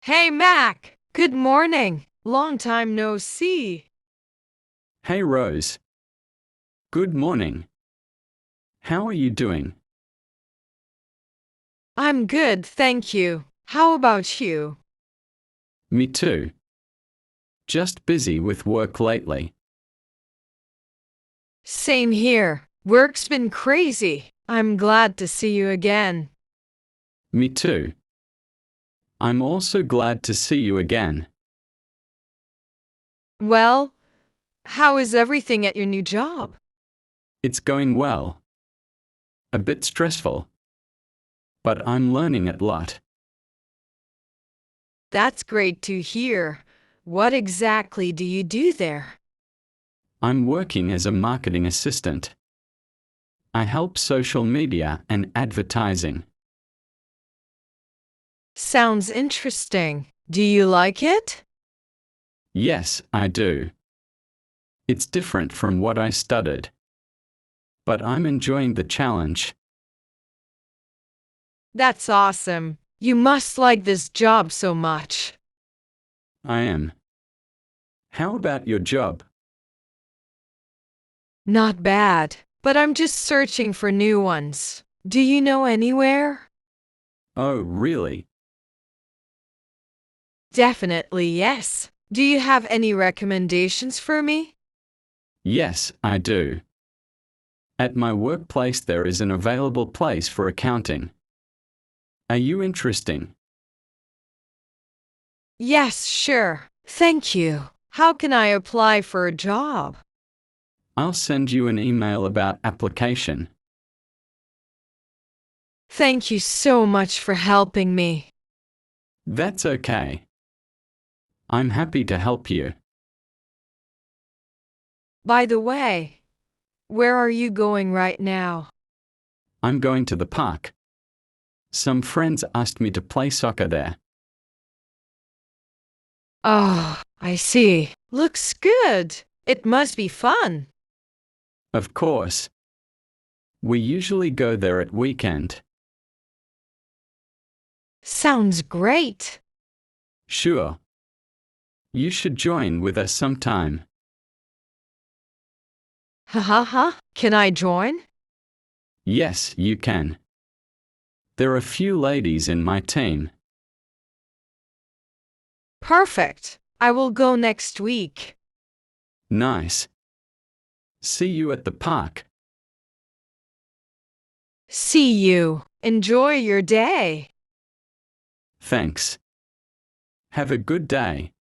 Hey, Mac. Good morning. Long time no see. Hey Rose. Good morning. How are you doing? I'm good, thank you. How about you? Me too. Just busy with work lately. Same here. Work's been crazy. I'm glad to see you again. Me too. I'm also glad to see you again. Well, how is everything at your new job? It's going well. A bit stressful. But I'm learning a lot. That's great to hear. What exactly do you do there? I'm working as a marketing assistant. I help social media and advertising. Sounds interesting. Do you like it? Yes, I do. It's different from what I studied. But I'm enjoying the challenge. That's awesome. You must like this job so much. I am. How about your job? Not bad, but I'm just searching for new ones. Do you know anywhere? Oh, really? Definitely yes. Do you have any recommendations for me? Yes, I do. At my workplace there is an available place for accounting. Are you interested? Yes, sure. Thank you. How can I apply for a job? I'll send you an email about application. Thank you so much for helping me. That's okay. I'm happy to help you. By the way, where are you going right now? I'm going to the park. Some friends asked me to play soccer there. Oh, I see. Looks good. It must be fun. Of course. We usually go there at weekend. Sounds great. Sure. You should join with us sometime. Ha ha ha. Can I join? Yes, you can. There are few ladies in my team. Perfect. I will go next week. Nice. See you at the park. See you. Enjoy your day. Thanks. Have a good day.